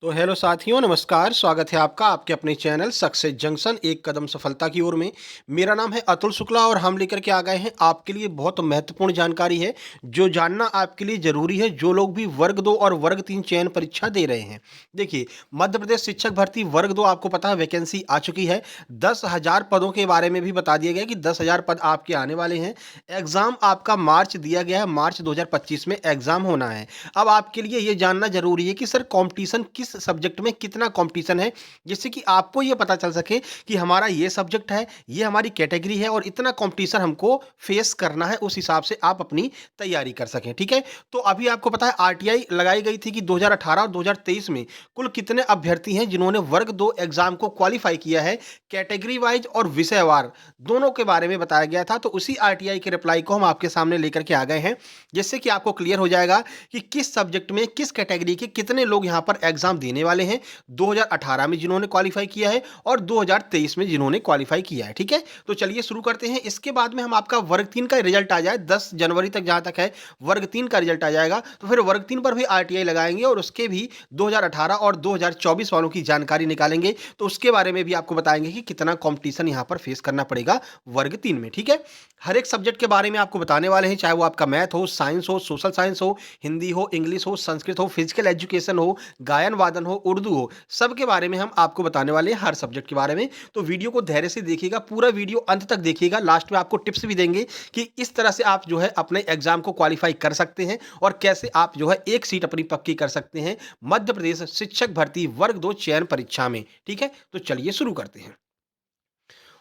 तो हेलो साथियों, नमस्कार। स्वागत है आपका आपके अपने चैनल सक्सेस जंक्शन एक कदम सफलता की ओर में। मेरा नाम है अतुल शुक्ला और हम लेकर के आ गए हैं आपके लिए बहुत महत्वपूर्ण जानकारी है जो जानना आपके लिए ज़रूरी है। जो लोग भी वर्ग 2 और वर्ग 3 चयन परीक्षा दे रहे हैं, देखिए, मध्य प्रदेश शिक्षक भर्ती वर्ग 2 आपको पता है वैकेंसी आ चुकी है। 10,000 पदों के बारे में भी बता दिया गया कि 10,000 पद आपके आने वाले हैं। एग्ज़ाम आपका मार्च दिया गया है, मार्च 2025 में एग्ज़ाम होना है। अब आपके लिए ये जानना ज़रूरी है कि सर कॉम्पिटिशन किस सब्जेक्ट में कितना कॉम्पिटिशन है, जिससे कि आपको ये पता चल सके कि हमारा ये सब्जेक्ट है, ये हमारी कैटेगरी है और इतना कॉम्पिटिशन हमको फेस करना है, उस हिसाब से आप अपनी तैयारी कर सकें। ठीक है? तो अभी आपको पता है आरटीआई लगाई गई थी कि 2018 और 2023 में कुल कितने अभ्यर्थी हैं जिन्होंने वर्ग 2 एग्जाम को क्वालिफाई किया है, कैटेगरी वाइज और विषयवार दोनों के बारे में बताया गया था। तो उसी आरटीआई के रिप्लाई को हम आपके सामने लेकर के आ गए हैं, जिससे कि आपको क्लियर हो जाएगा कि किस सब्जेक्ट में किस कैटेगरी के कितने लोग यहाँ पर एग्जाम देने वाले हैं, 2018 में जिन्होंने क्वालिफाई किया है और 2023 में जिन्होंने क्वालिफाई किया है। ठीक है? तो चलिए शुरू करते हैं। इसके बाद में हम आपका वर्ग 3 का रिजल्ट आ जाए 10 जनवरी तक, जहां तक है वर्ग 3 का रिजल्ट आ जाएगा, तो फिर वर्ग 3 पर भी आरटीआई लगाएंगे और उसके भी 2018 और 2024 वालों की जानकारी निकालेंगे। तो उसके बारे में भी आपको बताएंगे कि कितना कंपटीशन यहां पर फेस करना पड़ेगा वर्ग 3 में। ठीक है? हर एक सब्जेक्ट के बारे में आपको बताने वाले हैं, चाहे वो आपका मैथ हो, साइंस हो, सोशल साइंस हो, हिंदी हो, इंग्लिश हो, संस्कृत हो, फिजिकल एजुकेशन हो, गायन वादन हो, उर्दू हो, सबके बारे में हम आपको बताने वाले हैं, हर सब्जेक्ट के बारे में। तो वीडियो को धैर्य से देखिएगा, पूरा वीडियो अंत तक देखिएगा। लास्ट में आपको टिप्स भी देंगे कि इस तरह से आप जो है अपने एग्जाम को क्वालिफाई कर सकते हैं और कैसे आप जो है एक सीट अपनी पक्की कर सकते हैं मध्य प्रदेश शिक्षक भर्ती वर्ग 2 चयन परीक्षा में। ठीक है? तो चलिए शुरू करते हैं।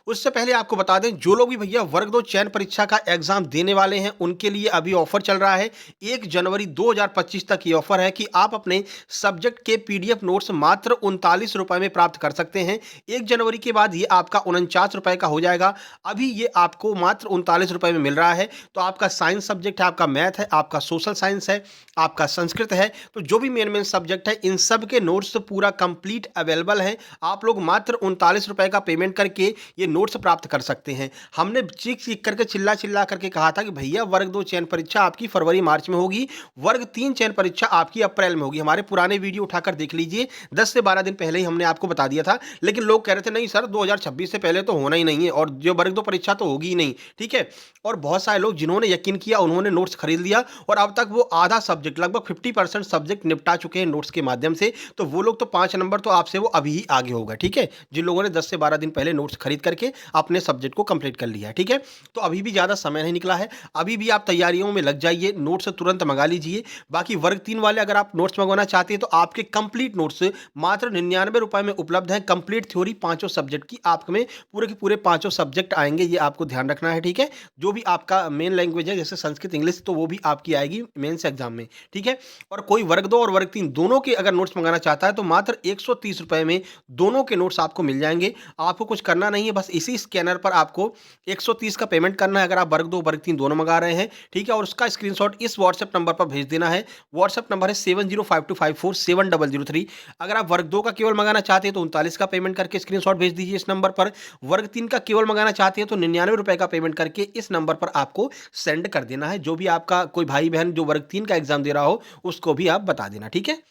उससे पहले आपको बता दें, जो लोग भी भैया वर्ग 2 चयन परीक्षा का एग्जाम देने वाले हैं उनके लिए अभी ऑफर चल रहा है। 1 जनवरी 2025 तक ये ऑफर है कि आप अपने सब्जेक्ट के पीडीएफ नोट्स मात्र 39 रुपए में प्राप्त कर सकते हैं। 1 जनवरी के बाद ये आपका 49 रुपए का हो जाएगा। अभी ये आपको मात्र 39 रुपए में मिल रहा है। तो आपका साइंस सब्जेक्ट है, आपका मैथ है, आपका सोशल साइंस है, आपका संस्कृत है, तो जो भी मेन सब्जेक्ट है इन सब के नोट्स पूरा कंप्लीट अवेलेबल है। आप लोग मात्र 39 रुपए का पेमेंट करके ये नोट्स प्राप्त कर सकते हैं। हमने चीख-चीख करके चिल्ला-चिल्ला करके कहा था कि भैया वर्ग 2 चयन परीक्षा आपकी फरवरी मार्च में होगी, वर्ग 3 चयन परीक्षा आपकी अप्रैल में होगी। हमारे पुराने वीडियो उठाकर देख लीजिए, 10 से 12 दिन पहले ही हमने आपको बता दिया था। लेकिन लोग कह रहे थे नहीं सर 2026 से पहले तो होना ही नहीं है और जो वर्ग 2 परीक्षा तो होगी ही नहीं। ठीक है? और बहुत सारे लोग जिन्होंने यकीन किया उन्होंने नोट्स खरीद लिया और अब तक वो आधा सब्जेक्ट लगभग 50% सब्जेक्ट निपटा चुके हैं नोट्स के माध्यम से। तो वो लोग तो 5 नंबर तो आपसे वो अभी ही आगे होगा। ठीक है? जिन लोगों ने 10 से 12 दिन पहले नोट्स खरीद करके अपने सब्जेक्ट को कंप्लीट कर लिया है। ठीक है? तो अभी भी ज़्यादा समय नहीं निकला है, अभी भी आप तैयारियों में लग जाइए, नोट्स तुरंत मंगा लीजिए। बाकी वर्ग 3 वाले अगर आप नोट्स मंगवाना चाहते हैं तो आपके कंप्लीट नोट्स मात्र 99 रुपए में उपलब्ध हैं। कंप्लीट थ्योरी पांचों सब्जेक्ट की आप में पूरे के पूरे पांचों सब्जेक्ट आएंगे, ये आपको ध्यान रखना है। ठीक है? जो भी आपका मेन लैंग्वेज है जैसे संस्कृत इंग्लिश, तो वो भी आपकी आएगी मेंस एग्जाम में। ठीक है? और कोई वर्ग 2 और वर्ग 3 दोनों के अगर नोट्स मंगाना चाहता है तो मात्र 130 रुपए में दोनों के नोट्स आपको मिल जाएंगे। आपको कुछ करना नहीं है, बस इसी स्कैनर पर आपको 130 का पेमेंट करना है अगर आप वर्ग 2 वर्ग 3 दोनों मंगा रहे हैं। ठीक है? और उसका स्क्रीनशॉट इस व्हाट्सएप नंबर पर भेज देना है। व्हाट्सएप नंबर है 7052547003। अगर आप वर्ग 2 का केवल मंगाना चाहते हैं तो 39 का पेमेंट करके स्क्रीनशॉट भेज दीजिए इस नंबर पर। वर्ग 3 का केवल मंगाना चाहते हैं तो 99 रुपए का पेमेंट करके इस नंबर पर आपको सेंड कर देना है। जो भी आपका कोई भाई बहन जो वर्ग 3 का एग्जाम दे रहा हो उसको भी आप बता देना। ठीक है?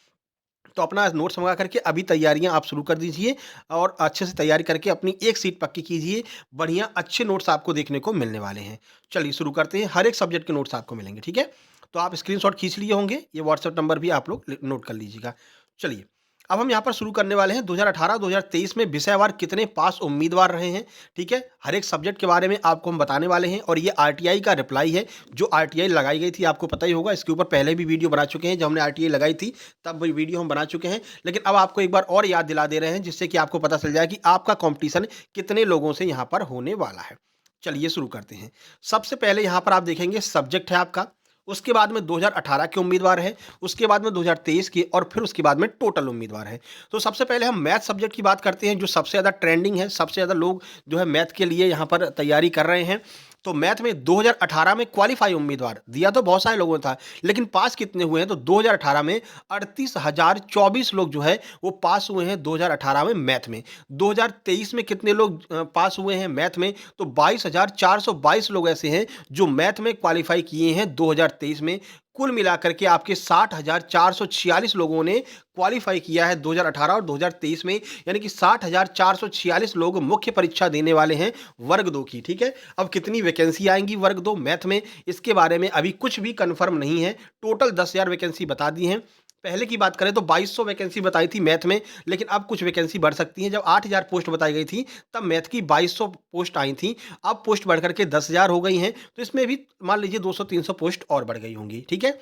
तो अपना नोट्स मंगा करके अभी तैयारियां आप शुरू कर दीजिए और अच्छे से तैयारी करके अपनी एक सीट पक्की कीजिए। बढ़िया अच्छे नोट्स आपको देखने को मिलने वाले हैं। चलिए शुरू करते हैं। हर एक सब्जेक्ट के नोट्स आपको मिलेंगे। ठीक है? तो आप स्क्रीनशॉट खींच लिए होंगे, ये व्हाट्सएप नंबर भी आप लोग नोट कर लीजिएगा। चलिए, अब हम यहाँ पर शुरू करने वाले हैं 2018-2023 में विषयवार कितने पास उम्मीदवार रहे हैं। ठीक है? हर एक सब्जेक्ट के बारे में आपको हम बताने वाले हैं और ये आरटीआई का रिप्लाई है। जो आरटीआई लगाई गई थी आपको पता ही होगा, इसके ऊपर पहले भी वीडियो बना चुके हैं। जब हमने आरटीआई लगाई थी तब वही वीडियो हम बना चुके हैं, लेकिन अब आपको एक बार और याद दिला दे रहे हैं जिससे कि आपको पता चल जाए कि आपका कॉम्पिटिशन कितने लोगों से यहाँ पर होने वाला है। चलिए शुरू करते हैं। सबसे पहले यहाँ पर आप देखेंगे सब्जेक्ट है आपका, उसके बाद में 2018 के उम्मीदवार हैं, उसके बाद में 2023 के और फिर उसके बाद में टोटल उम्मीदवार हैं। तो सबसे पहले हम मैथ सब्जेक्ट की बात करते हैं जो सबसे ज़्यादा ट्रेंडिंग है, सबसे ज़्यादा लोग जो है मैथ के लिए यहाँ पर तैयारी कर रहे हैं। तो मैथ में 2018 में क्वालिफाई उम्मीदवार दिया तो बहुत सारे लोगों ने था, लेकिन पास कितने हुए हैं तो 2018 में 38,024 लोग जो है वो पास हुए हैं 2018 में मैथ में। 2023 में कितने लोग पास हुए हैं मैथ में तो 22,422 लोग ऐसे हैं जो मैथ में क्वालिफाई किए हैं 2023 में। कुल मिलाकर के आपके 60,446 लोगों ने क्वालिफाई किया है 2018 और 2023 में, यानी कि 60,446 लोग मुख्य परीक्षा देने वाले हैं वर्ग 2 की। ठीक है, अब कितनी वैकेंसी आएंगी वर्ग 2 मैथ में, इसके बारे में अभी कुछ भी कंफर्म नहीं है। टोटल 10,000 वैकेंसी बता दी हैं। पहले की बात करें तो 2200 वैकेंसी बताई थी मैथ में, लेकिन अब कुछ वैकेंसी बढ़ सकती हैं। जब 8000 पोस्ट बताई गई थी तब मैथ की 2200 पोस्ट आई थी, अब पोस्ट बढ़ करके 10,000 हो गई हैं, तो इसमें भी मान लीजिए 200-300 पोस्ट और बढ़ गई होंगी। ठीक है,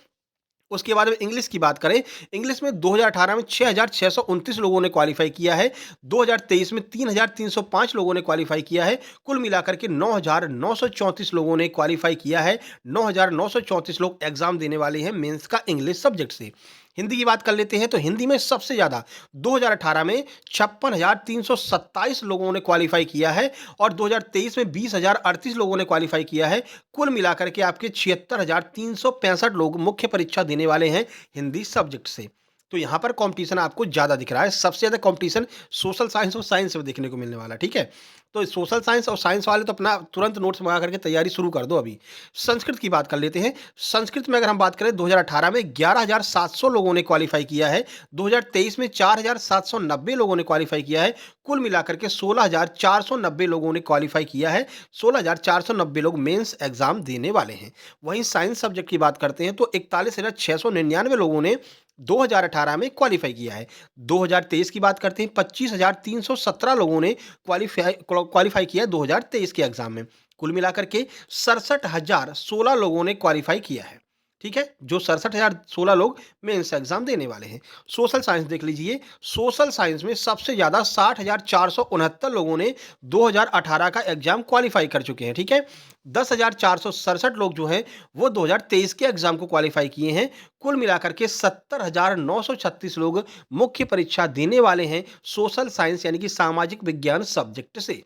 उसके बाद में इंग्लिश की बात करें, इंग्लिश में 2018 में 6,629 लोगों ने क्वालिफाई किया है, 2023 में 3,305 लोगों ने क्वालिफाई किया है, कुल मिलाकर के 9,934 लोगों ने क्वालिफाई किया है। 9,934 लोग एग्जाम देने वाले हैं मेंस का इंग्लिश सब्जेक्ट से। हिंदी की बात कर लेते हैं तो हिंदी में सबसे ज़्यादा 2018 में 56,327 लोगों ने क्वालिफाई किया है और 2023 में 20,038 लोगों ने क्वालिफाई किया है। कुल मिलाकर के आपके 76,365 लोग मुख्य परीक्षा देने वाले हैं हिंदी सब्जेक्ट से। तो यहाँ पर कंपटीशन आपको ज़्यादा दिख रहा है। सबसे ज़्यादा कंपटीशन सोशल साइंस और साइंस में देखने को मिलने वाला है। ठीक है, तो सोशल साइंस और साइंस वाले तो अपना तुरंत नोट्स मंगा करके तैयारी शुरू कर दो। अभी संस्कृत की बात कर लेते हैं। संस्कृत में अगर हम बात करें 2018 में 11,700 लोगों ने क्वालिफाई किया है, 2023 में 4,790 लोगों ने क्वालिफाई किया है, कुल मिलाकर के 16,490 लोगों ने क्वालिफाई किया है। 16,490 लोग मेंस एग्जाम देने वाले हैं। वहीं साइंस सब्जेक्ट की बात करते हैं तो 41,699 लोगों ने 2018 में क्वालिफाई किया है। 2023 की बात करते हैं 25,317 लोगों ने क्वालिफाई किया है 2023 के एग्जाम में। कुल मिलाकर के 67,016 लोगों ने क्वालिफाई किया है। ठीक है, जो 67,016 लोग मेंस एग्जाम देने वाले हैं। सोशल साइंस देख लीजिए, सोशल साइंस में सबसे ज़्यादा 60,469 लोगों ने 2018 का एग्जाम क्वालिफाई कर चुके हैं। ठीक है, 10,467 लोग जो हैं वो 2023 के एग्जाम को क्वालिफाई किए हैं। कुल मिलाकर के 70,936 लोग मुख्य परीक्षा देने वाले हैं सोशल साइंस यानी कि सामाजिक विज्ञान सब्जेक्ट से।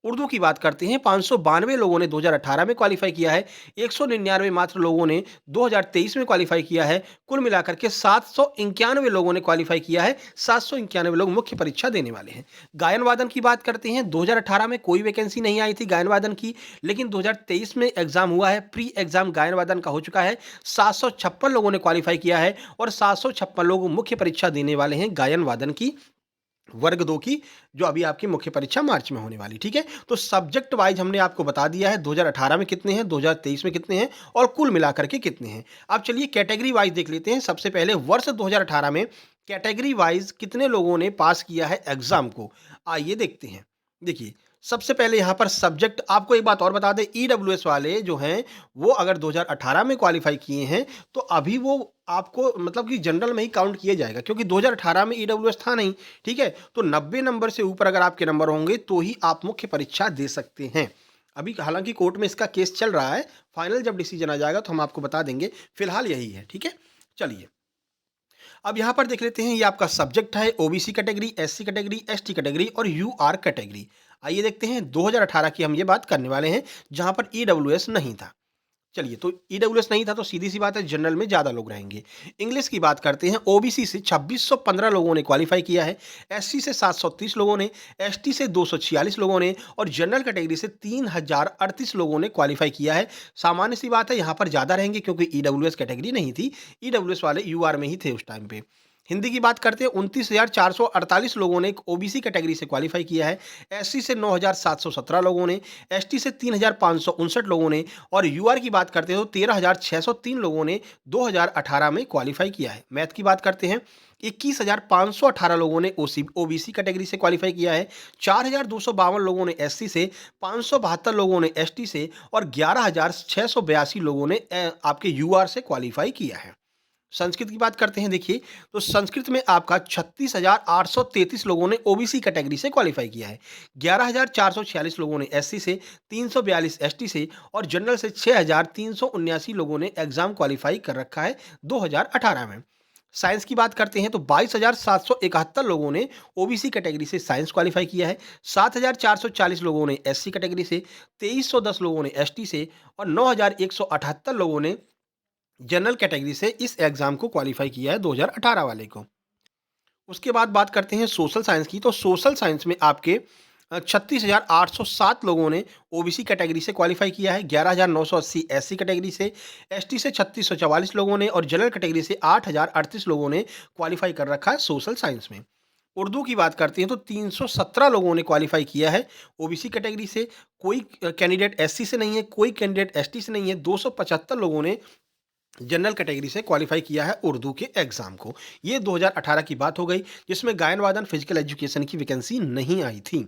उर्दू की बात करते हैं, 592 लोगों ने 2018 में क्वालिफाई किया है, 199 मात्र लोगों ने 2023 में क्वालिफाई किया है। कुल मिलाकर के 791 लोगों ने क्वालिफाई किया है, 791 लोग मुख्य परीक्षा देने वाले हैं। गायन वादन की बात करते हैं, 2018 में कोई वैकेंसी नहीं आई थी गायन वादन की, लेकिन 2023 में एग्जाम हुआ है, प्री एग्जाम गायन वादन का हो चुका है। 756 लोगों ने क्वालिफाई किया है और 756 लोग मुख्य परीक्षा देने वाले हैं गायन वादन की वर्ग 2 की, जो अभी आपकी मुख्य परीक्षा मार्च में होने वाली। ठीक है, तो सब्जेक्ट वाइज हमने आपको बता दिया है 2018 में कितने हैं, 2023 में कितने हैं और कुल मिलाकर के कितने हैं। अब चलिए कैटेगरी वाइज देख लेते हैं। सबसे पहले वर्ष 2018 में कैटेगरी वाइज कितने लोगों ने पास किया है एग्जाम को, आइए देखते हैं। देखिए, सबसे पहले यहाँ पर सब्जेक्ट, आपको एक बात और बता दें, ईडब्ल्यूएस वाले जो हैं वो अगर 2018 में क्वालिफाई किए हैं तो अभी वो आपको मतलब कि जनरल में ही काउंट किया जाएगा, क्योंकि 2018 में ईडब्ल्यूएस था नहीं। ठीक है, तो 90 नंबर से ऊपर अगर आपके नंबर होंगे तो ही आप मुख्य परीक्षा दे सकते हैं। अभी हालांकि कोर्ट में इसका केस चल रहा है, फाइनल जब डिसीजन आ जाएगा तो हम आपको बता देंगे, फिलहाल यही है। ठीक है, चलिए अब यहाँ पर देख लेते हैं। ये आपका सब्जेक्ट है OBC category, SC category, ST category और यूआर कैटेगरी। आइए देखते हैं 2018 की हम ये बात करने वाले हैं जहाँ पर ईडब्ल्यूएस नहीं था। चलिए, तो ईडब्ल्यूएस नहीं था तो सीधी सी बात है जनरल में ज़्यादा लोग रहेंगे। इंग्लिश की बात करते हैं, ओबीसी से 2615 लोगों ने क्वालिफाई किया है, एससी से 730 लोगों ने, एसटी से 246 लोगों ने और जनरल कैटेगरी से 3038 लोगों ने क्वालिफाई किया है। सामान्य सी बात है यहाँ पर ज़्यादा रहेंगे क्योंकि ईडब्ल्यूएस कैटेगरी नहीं थी, ईडब्ल्यूएस वाले यूआर में ही थे उस टाइम पे। हिंदी की बात करते हैं, 29,448 लोगों ने ओबीसी कैटेगरी से क्वालिफाई किया है, एससी से 9,717 लोगों ने, एसटी से 3,559 लोगों ने और यूआर की बात करते हो 13,603 लोगों ने 2018 में क्वालिफाई किया है। मैथ की बात करते हैं, 21,518 लोगों ने ओबीसी कैटेगरी से क्वालिफाई किया है, 4,252 लोगों ने एससी से, 572 लोगों ने एसटी से और 11,682 लोगों ने आपके यूआर से क्वालिफाई किया है। संस्कृत की बात करते हैं, देखिए तो संस्कृत में आपका 36,833 लोगों ने ओबीसी कैटेगरी से क्वालिफाई किया है, 11,446 लोगों ने एससी से, 342 एसटी से और जनरल से 6,379 लोगों ने एग्जाम क्वालिफाई कर रखा है 2018 में। साइंस की बात करते हैं तो 22,771 लोगों ने ओबीसी कैटेगरी से साइंस क्वालिफाई किया है, 7,440 लोगों ने एससी कैटेगरी से, 2,310 लोगों ने एसटी से और 9,178 लोगों ने जनरल कैटेगरी से इस एग्जाम को क्वालिफाई किया है 2018 वाले को। उसके बाद बात करते हैं सोशल साइंस की, तो सोशल साइंस में आपके 36,807 लोगों ने ओबीसी कैटेगरी से क्वालिफाई किया है, 11,980 एससी कैटेगरी से, एसटी से 3644 लोगों ने और जनरल कैटेगरी से 8,038 लोगों ने क्वालिफाई कर रखा है सोशल साइंस में। उर्दू की बात करते हैं तो 317 लोगों ने क्वालिफाई किया है ओबीसी कैटेगरी से, कोई कैंडिडेट एससी से नहीं है, कोई कैंडिडेट एसटी से नहीं है, 275 लोगों ने जनरल कैटेगरी से क्वालिफाई किया है उर्दू के एग्जाम को। ये 2018 की बात हो गई, जिसमें गायन वादन फिजिकल एजुकेशन की वैकेंसी नहीं आई थी।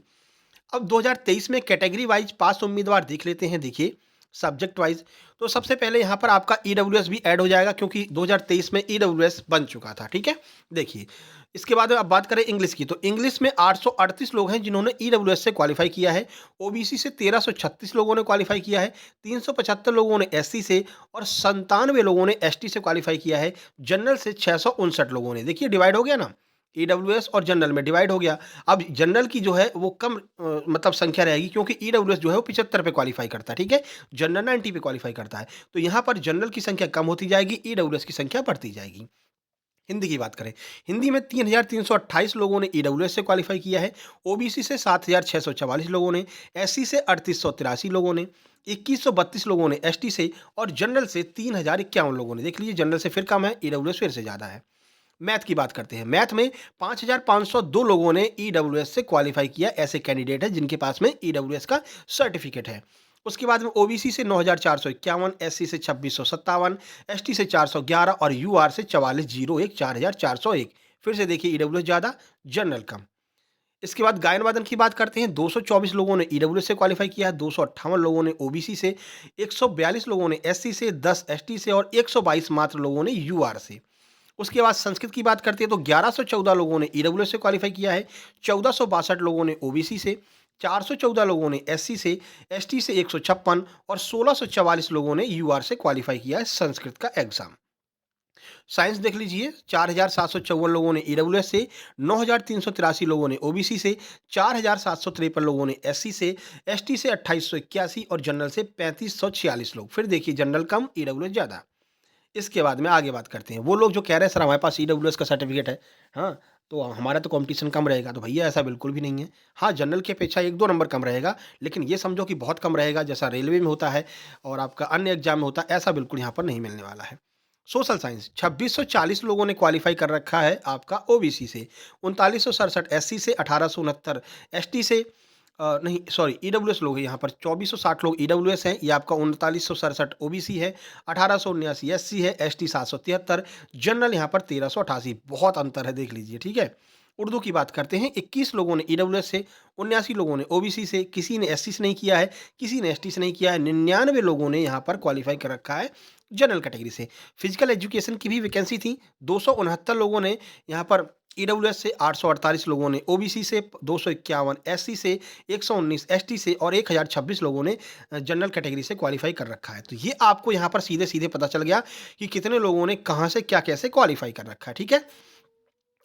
अब 2023 में कैटेगरी वाइज पास उम्मीदवार देख लेते हैं। देखिए, सब्जेक्ट वाइज तो सबसे पहले यहाँ पर आपका ईडब्ल्यूएस भी ऐड हो जाएगा, क्योंकि 2023 में ईडब्ल्यूएस बन चुका था। ठीक है, देखिए, इसके बाद अब बात करें इंग्लिश की, तो इंग्लिश में 838 लोग हैं जिन्होंने ईडब्ल्यूएस से क्वालिफाई किया है, ओबीसी से 1336 लोगों ने क्वालिफाई किया है, 375 लोगों ने एससी से और 97 लोगों ने एसटी से क्वालिफाई किया है, जनरल से 659 लोगों ने। देखिए, डिवाइड हो गया ना, ईडब्ल्यूएस और जनरल में डिवाइड हो गया। अब जनरल की जो है वो कम मतलब संख्या रहेगी, क्योंकि ईडब्ल्यूएस जो है वो 75 पे क्वालिफाई करता है, ठीक है, जनरल 90 पे क्वालिफाई करता है। तो यहाँ पर जनरल की संख्या कम होती जाएगी, ईडब्ल्यूएस की संख्या बढ़ती जाएगी। हिंदी की बात करें, हिंदी में 3,328 लोगों ने ईडब्ल्यूएस से क्वालिफाई किया है, ओबीसी से 7,644 लोगों ने, एससी से 3,883 लोगों ने, 2,132 लोगों ने एसटी से और जनरल से 3,051 लोगों ने। देख लीजिए, जनरल से फिर कम है, ईडब्ल्यूएस फिर से ज़्यादा है। मैथ की बात करते हैं, मैथ में 5,502 लोगों ने ईडब्ल्यूएस से क्वालिफाई किया, ऐसे कैंडिडेट हैं जिनके पास में ईडब्ल्यूएस का सर्टिफिकेट है। उसके बाद में ओबीसी से 9,451, एससी से 2,657, एसटी से 411 और यूआर से 4401 4,401। फिर से देखिए, ईडब्ल्यूएस ज़्यादा, जनरल कम। इसके बाद गायन वादन की बात करते हैं, 224 लोगों ने ईडब्ल्यूएस से क्वालिफाई किया है, 258 लोगों ने ओबीसी से, 142 लोगों ने एससी से, 10 एसटी से और 122 मात्र लोगों ने यूआर से। उसके बाद संस्कृत की बात करते हैं तो 1114 लोगों ने ईडब्ल्यूएस से क्वालिफाई किया है, 1462 लोगों ने ओबीसी से, 414 लोगों ने एससी से, एसटी से 156 और 1644 लोगों ने यूआर से क्वालिफाई किया है संस्कृत का एग्जाम। साइंस देख लीजिए, 4,754 लोगों ने ईडब्ल्यूएस से, 9,383 लोगों ने ओबीसी से, 4,753 लोगों ने एससी से, एसटी से 2,881 और जनरल से 3,546 लोग। फिर देखिए, जनरल कम, ईडब्ल्यूएस ज़्यादा। इसके बाद में आगे बात करते हैं, वो लोग जो कह रहे हैं सर हमारे पास ईडब्ल्यूएस का सर्टिफिकेट है, हाँ, तो हमारा तो कंपटीशन कम रहेगा, तो भैया ऐसा बिल्कुल भी नहीं है। हाँ, जनरल की अपेक्षा 1-2 नंबर कम रहेगा, लेकिन ये समझो कि बहुत कम रहेगा, जैसा रेलवे में होता है और आपका अन्य एग्जाम में होता है, ऐसा बिल्कुल यहाँ पर नहीं मिलने वाला है। सोशल साइंस 2640 लोगों ने क्वालिफाई कर रखा है आपका ओबीसी से, 3967 एससी से, 1869 एसटी से, नहीं सॉरी, ईडब्ल्यूएस लोग हैं यहाँ पर, 2460 लोग ईडब्ल्यूएस हैं, ये आपका 3967 ओबीसी है, 1879 एससी है, एसटी 773, जनरल यहाँ पर 1388। बहुत अंतर है, देख लीजिए, ठीक है। उर्दू की बात करते हैं, 21 लोगों ने ईडब्ल्यूएस से, 79 लोगों ने ओबीसी से, किसी ने एससी से नहीं किया है, किसी ने एसटी से नहीं किया है, 99 लोगों ने यहाँ पर क्वालिफाई कर रखा है जनरल कैटेगरी से। फिजिकल एजुकेशन की भी वैकेंसी थी, 269 लोगों ने यहाँ पर ईडब्ल्यूएस से, 848 लोगों ने ओबीसी से, 251 एससी से, 119 एसटी से और 1,026 लोगों ने जनरल कैटेगरी से क्वालिफाई कर रखा है। तो ये आपको यहाँ पर सीधे-सीधे पता चल गया कि कितने लोगों ने कहाँ से क्या कैसे क्वालिफाई कर रखा है, ठीक है।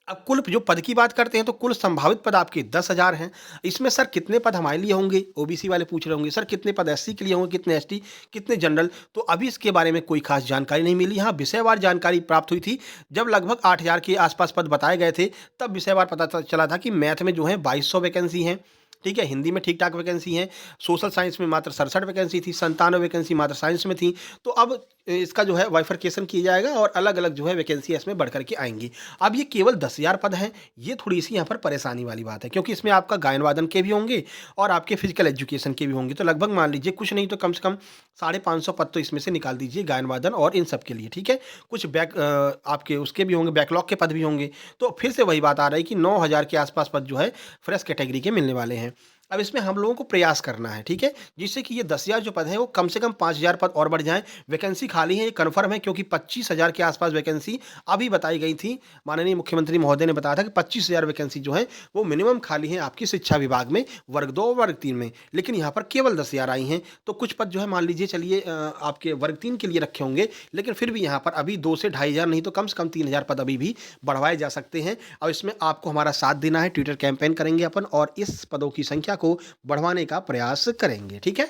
अब कुल जो पद की बात करते हैं तो कुल संभावित पद आपके 10,000 हैं। इसमें सर कितने पद हमारे लिए होंगे? ओबीसी वाले पूछ रहे होंगे, सर कितने पद एससी के लिए होंगे, कितने एसटी, कितने जनरल? तो अभी इसके बारे में कोई खास जानकारी नहीं मिली। हाँ, विषयवार जानकारी प्राप्त हुई थी। जब लगभग 8,000 के आसपास पद बताए गए थे, तब विषयवार पता चला था कि मैथ में जो है 2200 वैकेंसी हैं, ठीक है, हिंदी में ठीक-ठाक वैकेंसी हैं, सोशल साइंस में मात्र 67 वैकेंसी थी, 97 वैकेंसी मात्र साइंस में थी। तो अब इसका जो है बाइफरकेशन किया जाएगा और अलग-अलग जो है वैकेंसी इसमें बढ़ कर के आएँगी। अब ये केवल 10,000 पद हैं, ये थोड़ी-सी यहाँ पर परेशानी वाली बात है, क्योंकि इसमें आपका गायन वादन के भी होंगे और आपके फिजिकल एजुकेशन के भी होंगे। तो लगभग मान लीजिए कुछ नहीं तो कम से कम 550 पद तो इसमें से निकाल दीजिए गायन वादन और इन सब के लिए, ठीक है। कुछ आपके उसके भी होंगे, बैकलॉग के पद भी होंगे। तो फिर से वही बात आ रही है कि 9,000 के आसपास पद जो है फ्रेश कैटेगरी के मिलने वाले हैं। अब इसमें हम लोगों को प्रयास करना है, ठीक है, जिससे कि ये 10,000 जो पद हैं वो कम से कम 5,000 पद और बढ़ जाएँ। वैकेंसी खाली है, ये कन्फर्म है, क्योंकि 25,000 के आसपास वैकेंसी अभी बताई गई थी। माननीय मुख्यमंत्री महोदय ने बताया था कि 25,000 वैकेंसी जो है वो मिनिमम खाली है आपकी शिक्षा विभाग में, वर्ग 2 और वर्ग 3 में। लेकिन यहाँ पर केवल 10,000 आई हैं, तो कुछ पद जो है मान लीजिए चलिए आपके वर्ग 3 के लिए रखे होंगे, लेकिन फिर भी यहाँ पर अभी 2 से 2,500 नहीं तो कम से कम 3,000 पद अभी भी बढ़वाए जा सकते हैं। अब इसमें आपको हमारा साथ देना है, ट्विटर कैंपेन करेंगे अपन और इस पदों की संख्या को बढ़वाने का प्रयास करेंगे, ठीक है।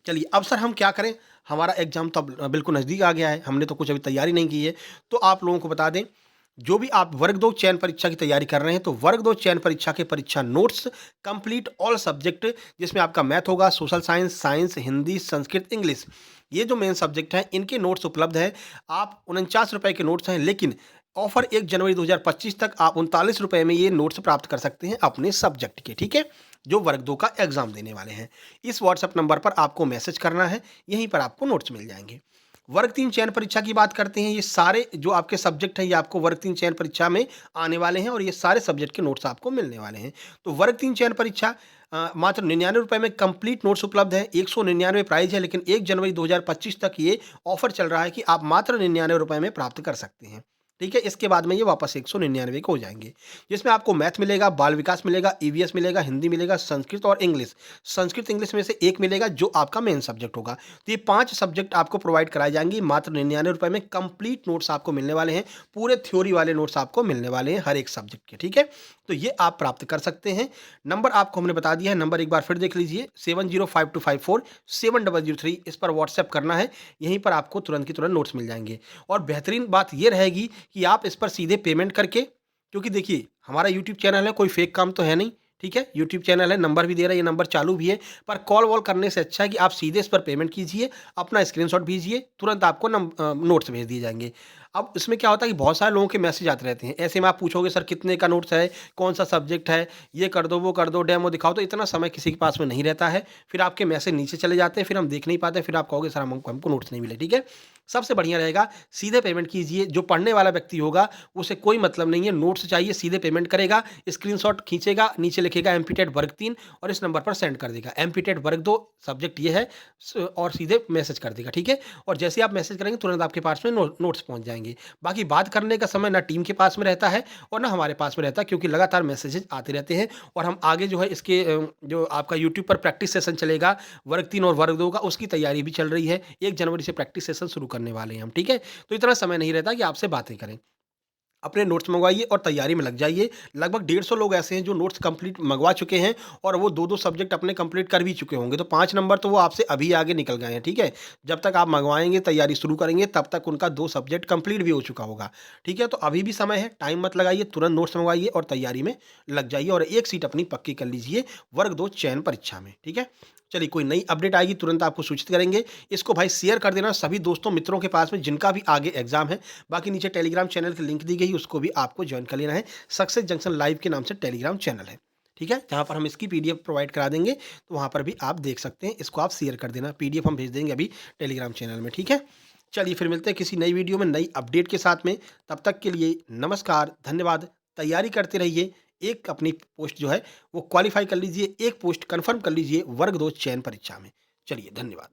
चलिए, अब सर हम क्या करें? हमारा एग्ज़ाम तो अब बिल्कुल नज़दीक आ गया है, हमने तो कुछ अभी तैयारी नहीं की है। तो आप लोगों को बता दें जो भी आप वर्ग 2 चयन परीक्षा की तैयारी कर रहे हैं, तो वर्ग 2 चयन परीक्षा के परीक्षा नोट्स कंप्लीट ऑल सब्जेक्ट, जिसमें आपका मैथ होगा, social science, science, Hindi, Sanskrit, English, ये जो मेन सब्जेक्ट हैं, इनके नोट्स उपलब्ध हैं। आप ₹49 के नोट्स हैं, लेकिन ऑफर 1 जनवरी 2025 तक आप ₹39 में ये नोट्स प्राप्त कर सकते हैं अपने सब्जेक्ट के, ठीक है? जो वर्ग 2 का एग्जाम देने वाले हैं। इस व्हाट्सएप नंबर पर आपको मैसेज करना है, यहीं पर आपको नोट्स मिल जाएंगे। वर्ग 3 चयन परीक्षा की बात करते हैं, ये सारे जो आपके सब्जेक्ट हैं, ये आपको वर्ग 3 चयन परीक्षा में आने वाले हैं और ये सारे सब्जेक्ट के नोट्स आपको मिलने वाले हैं। तो वर्ग 3 चयन परीक्षा मात्र ₹99 में कंप्लीट नोट्स उपलब्ध है, 199 प्राइस है, लेकिन 1 जनवरी 2025 तक ये ऑफर चल रहा है कि आप मात्र ₹99 में प्राप्त कर सकते हैं। ठीक है? इसके बाद में ये वापस 199 के हो जाएँगे, जिसमें आपको मैथ मिलेगा, बाल विकास मिलेगा, ईवीएस मिलेगा, हिंदी मिलेगा, संस्कृत और इंग्लिश। संस्कृत, इंग्लिश में से एक मिलेगा जो आपका मेन सब्जेक्ट होगा। तो ये 5 सब्जेक्ट आपको प्रोवाइड कराए जाएँगे मात्र ₹99 में। कंप्लीट नोट्स आपको मिलने वाले हैं, पूरे थ्योरी वाले नोट्स आपको मिलने वाले हैं हर एक सब्जेक्ट के, ठीक है? तो ये आप प्राप्त कर सकते हैं। नंबर आपको हमने बता दिया है, नंबर एक बार फिर देख लीजिए, 7052547003, इस पर व्हाट्सएप करना है, यहीं पर आपको तुरंत की तुरंत नोट्स मिल जाएँगे। और बेहतरीन बात ये रहेगी कि आप इस पर सीधे पेमेंट करके, क्योंकि देखिए हमारा यूट्यूब चैनल है, कोई फेक काम तो है नहीं, ठीक है? यूट्यूब चैनल है, नंबर भी दे रहा है, ये नंबर चालू भी है, पर कॉल वॉल करने से अच्छा है कि आप सीधे इस पर पेमेंट कीजिए, अपना स्क्रीनशॉट भेजिए, तुरंत आपको नोट्स भेज दिए जाएँगे। अब इसमें क्या होता है कि बहुत सारे लोगों के मैसेज आते रहते हैं, ऐसे में आप पूछोगे सर कितने का नोट्स है, कौन-सा सब्जेक्ट है, ये कर दो, वो कर दो, डेमो दिखाओ, तो इतना समय किसी के पास में नहीं रहता है, फिर आपके मैसेज नीचे चले जाते हैं, फिर हम देख नहीं पाते, फिर आप कहोगे सर हमको नोट्स नहीं मिले, ठीक है? सबसे बढ़िया रहेगा सीधे पेमेंट कीजिए, जो पढ़ने वाला व्यक्ति होगा उसे कोई मतलब नहीं है, नोट्स चाहिए सीधे पेमेंट करेगा, स्क्रीनशॉट खींचेगा, नीचे लिखेगा एमपीटेट वर्ग 3 और इस नंबर पर सेंड कर देगा। एमपीटेट वर्ग 2 सब्जेक्ट ये है और सीधे मैसेज कर देगा, ठीक है? और जैसे ही आप मैसेज करेंगे तुरंत आपके पास में नोट्स पहुँच जाएँगे। बाकी बात करने का समय ना टीम के पास में रहता है और ना हमारे पास में रहता है, क्योंकि लगातार मैसेजेस आते रहते हैं और हम आगे जो है इसके जो आपका यूट्यूब पर प्रैक्टिस सेशन चलेगा वर्ग 3 और वर्ग 2 का, उसकी तैयारी भी चल रही है। 1 जनवरी से प्रैक्टिस सेशन शुरू करने वाले हैं हम, ठीक है? तो इतना समय नहीं रहता कि आपसे बातें करें। अपने नोट्स मँगवाइए और तैयारी में लग जाइए। लगभग 150 लोग ऐसे हैं जो नोट्स कंप्लीट मँगवा चुके हैं और वो 2-2 सब्जेक्ट अपने कंप्लीट कर भी चुके होंगे। तो 5 नंबर तो वो आपसे अभी आगे निकल गए हैं, ठीक है? जब तक आप मँगवाएँगे, तैयारी शुरू करेंगे, तब तक उनका 2 सब्जेक्ट कंप्लीट भी हो चुका होगा, ठीक है? तो अभी भी समय है, टाइम मत लगाइए, तुरंत नोट्स मँगवाइए और तैयारी में लग जाइए और एक सीट अपनी पक्की कर लीजिए वर्ग 2 चयन परीक्षा में, ठीक है? चलिए, कोई नई अपडेट आएगी तुरंत आपको सूचित करेंगे। इसको भाई शेयर कर देना सभी दोस्तों मित्रों के पास में जिनका भी आगे एग्जाम है। बाकी नीचे टेलीग्राम चैनल की लिंक दी गई, उसको भी आपको ज्वाइन कर लेना है। सक्सेस जंक्शन लाइव के नाम से टेलीग्राम चैनल है, ठीक है? जहाँ पर हम इसकी पीडीएफ प्रोवाइड करा देंगे, तो वहाँ पर भी आप देख सकते हैं। इसको आप शेयर कर देना, पीडीएफ हम भेज देंगे अभी टेलीग्राम चैनल में, ठीक है? चलिए फिर मिलते हैं किसी नई वीडियो में नई अपडेट के साथ में। तब तक के लिए नमस्कार, धन्यवाद। तैयारी करते रहिए, एक अपनी पोस्ट जो है वो क्वालीफाई कर लीजिए, एक पोस्ट कन्फर्म कर लीजिए वर्ग 2 चयन परीक्षा में। चलिए, धन्यवाद।